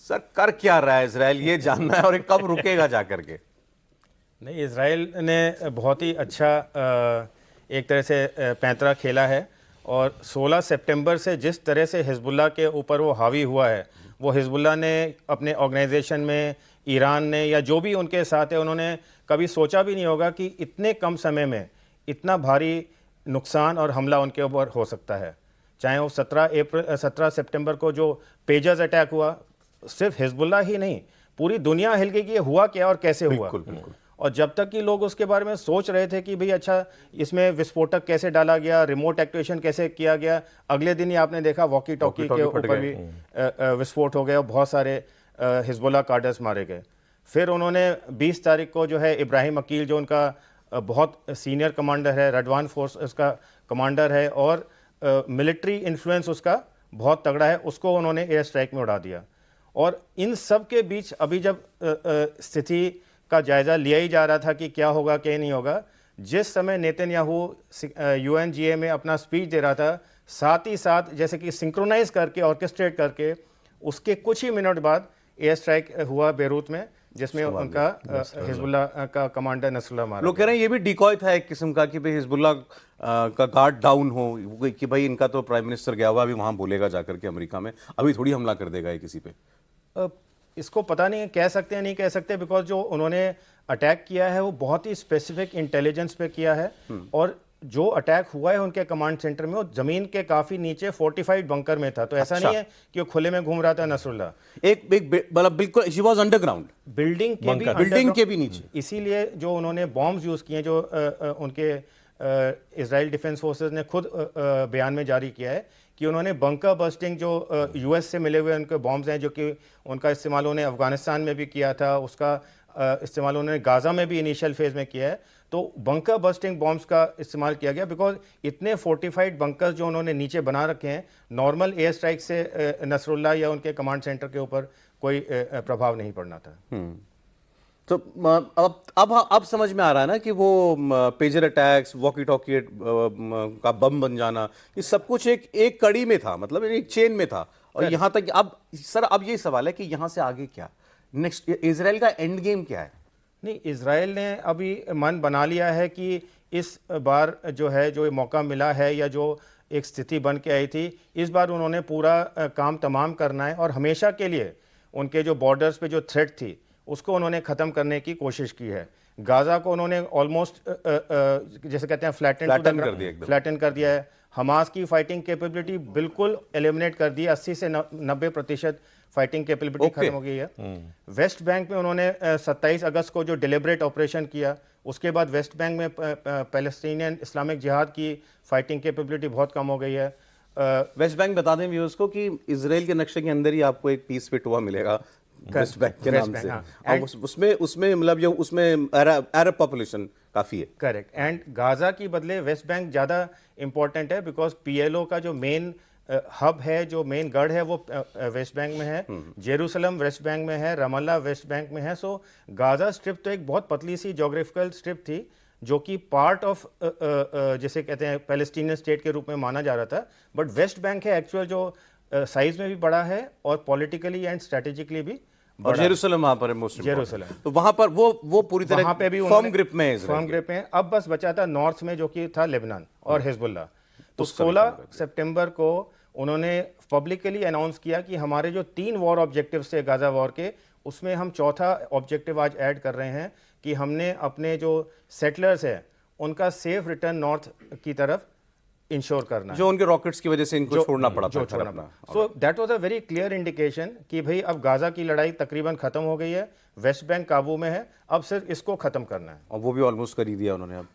Sir कर क्या रहा है इसराइल, ये जानना है, और ये कब रुकेगा जा करके? नहीं, इज़राइल ने बहुत ही अच्छा एक तरह से पैंतरा खेला है। और 16 सितंबर से जिस तरह से हिजबुल्लाह के ऊपर वो हावी हुआ है, वो हिजबुल्लाह ने अपने ऑर्गेनाइजेशन में, ईरान ने या जो भी उनके साथ है, उन्होंने कभी सोचा भी नहीं होगा कि इतने कम समय में इतना भारी नुकसान और हमला उनके ऊपर हो सकता है। चाहे वो 17 सितंबर को जो पेजर्स अटैक हुआ, सिर्फ हिजबुल्लाह ही नहीं, पूरी दुनिया हिल गई कि ये हुआ क्या और कैसे हुआ। बिल्कुल। और जब तक कि लोग उसके बारे में सोच रहे थे कि भाई अच्छा, इसमें विस्फोटक कैसे डाला गया, रिमोट एक्टिवेशन कैसे किया गया, अगले दिन ही आपने देखा वॉकी टॉकी के ऊपर भी विस्फोट हो गया और बहुत सारे हिजबुल्लाह कार्डर्स मारे गए। फिर उन्होंने 20 तारीख को जो है इब्राहिम अकील, जो उनका बहुत सीनियर कमांडर है, रडवान फोर्स उसका कमांडर है और मिलिट्री इन्फ्लुएंस उसका बहुत तगड़ा है, उसको उन्होंने एयर स्ट्राइक में उड़ा दिया। और इन सब के बीच अभी जब स्थिति का जायज़ा लिया ही जा रहा था कि क्या होगा क्या नहीं होगा, जिस समय नेतन्याहू यूएनजीए में अपना स्पीच दे रहा था, साथ ही साथ जैसे कि सिंक्रोनाइज करके, ऑर्केस्ट्रेट करके, उसके कुछ ही मिनट बाद एयर स्ट्राइक हुआ बेरूत में, जिसमें उनका हिजबुल्लाह का कमांडर नसरुल्लाह मारा। लोग कह रहे हैं ये भी डिकॉय था एक किस्म का, कि भाई हिजबुल्लाह का गार्ड डाउन हो, कि भाई इनका तो प्राइम मिनिस्टर गया हुआ, अभी वहां बोलेगा जाकर के अमेरिका में, अभी थोड़ी हमला कर देगा ये किसी पे। इसको पता नहीं है, कह सकते हैं नहीं कह सकते, बिकॉज जो उन्होंने अटैक किया है वो बहुत ही स्पेसिफिक इंटेलिजेंस पे किया है। और जो अटैक हुआ है उनके कमांड सेंटर में, वो जमीन के काफी नीचे फोर्टिफाइड बंकर में था। तो ऐसा नहीं है कि वो खुले में घूम रहा था नसरुल्लाह। एक मतलब बिल्कुल शी वाज अंडरग्राउंड, बिल्डिंग के भी नीचे। इसीलिए जो उन्होंने बॉम्ब्स यूज किए, जो उनके इजराइल डिफेंस फोर्सेस ने खुद बयान में जारी किया है कि उन्होंने बंकर बस्टिंग, जो यूएस से मिले हुए उनके बॉम्ब्स हैं, जो कि उनका इस्तेमाल उन्होंने अफगानिस्तान में भी किया था, उसका इस्तेमाल उन्होंने गाज़ा में भी इनिशियल फेज़ में किया है। तो बंकर बस्टिंग बॉम्ब्स का इस्तेमाल किया गया, बिकॉज इतने फोर्टिफाइड बंकर्स जो उन्होंने नीचे बना रखे हैं, नॉर्मल एयर स्ट्राइक से नसरुल्लाह या उनके कमांड सेंटर के ऊपर कोई प्रभाव नहीं पड़ना था। तो अब समझ में आ रहा है ना कि वो पेजर अटैक्स, वॉकी टॉकी का बम बन जाना, ये सब कुछ एक कड़ी में था, मतलब एक चेन में था। और यहाँ तक अब सर, अब ये सवाल है कि यहाँ से आगे क्या, नेक्स्ट इजराइल का एंड गेम क्या है? नहीं, इजराइल ने अभी मन बना लिया है कि इस बार जो है, जो मौका मिला है या जो एक स्थिति बन के आई थी, इस बार उन्होंने पूरा काम तमाम करना है और हमेशा के लिए उनके जो बॉर्डर्स पे जो थ्रेट थी उसको उन्होंने ख़त्म करने की कोशिश की है। गाज़ा को उन्होंने ऑलमोस्ट जैसे कहते हैं फ्लैटन कर दिया है। हमास की फाइटिंग कैपेबिलिटी बिल्कुल एलिमिनेट कर दी है, 80 से 90% फाइटिंग कैपेबिलिटी खत्म हो गई है। वेस्ट बैंक में उन्होंने 27 अगस्त को जो डिलिबरेट ऑपरेशन किया, उसके बाद वेस्ट बैंक में पैलेस्टीनियन इस्लामिक जिहाद की फाइटिंग कैपेबिलिटी बहुत कम हो गई है। वेस्ट बैंक बता दें व्यूअर्स को कि इजराइल के नक्शे के अंदर ही आपको एक पीस फिट हुआ मिलेगा वेस्ट बैंक के नाम से। हाँ। उसमें मतलब जो उसमें अरब पॉपुलेशन काफी है। करेक्ट। एंड गाजा की बदले वेस्ट बैंक ज़्यादा इंपॉर्टेंट है, बिकॉज पीएलओ का जो मेन हब है, जो मेन गढ़ है, वो वेस्ट बैंक में है। जेरूसलम वेस्ट बैंक में है, रमल्ला वेस्ट बैंक में है। सो गाजा स्ट्रिप तो एक बहुत पतली सी जोग्राफिकल स्ट्रिप थी, जो कि पार्ट ऑफ जैसे कहते हैं पैलेस्टीनियन स्टेट के रूप में माना जा रहा था। बट वेस्ट बैंक है एक्चुअल जो साइज में भी बड़ा है और पॉलिटिकली एंड स्ट्रेटेजिकली भी। और जेरूसलम वहां पर है मोस्ट जेरूसलम, तो वहां पर वो पूरी तरह वहां पे भी फर्म ग्रिप में है। फर्म ग्रिप में। अब बस बचा था नॉर्थ में, जो कि था लेबनान और हिजबुल्लाह। तो 16 सितंबर को उन्होंने पब्लिकली अनाउंस किया कि हमारे जो 3 वॉर ऑब्जेक्टिव्स थे गाजा वॉर के, उसमें हम चौथा ऑब्जेक्टिव आज ऐड कर रहे हैं कि हमने अपने जो सेटलर्स हैं उनका सेफ रिटर्न नॉर्थ की तरफ इंश्योर करना, जो उनके रॉकेट्स की वजह से इनको छोड़ना पड़ा था। So that was a very clear indication कि भाई अब गाजा की लड़ाई तकरीबन खत्म हो गई है, वेस्ट बैंक काबू में है, अब सिर्फ इसको खत्म करना है। और वो भी ऑलमोस्ट कर ही दिया उन्होंने। अब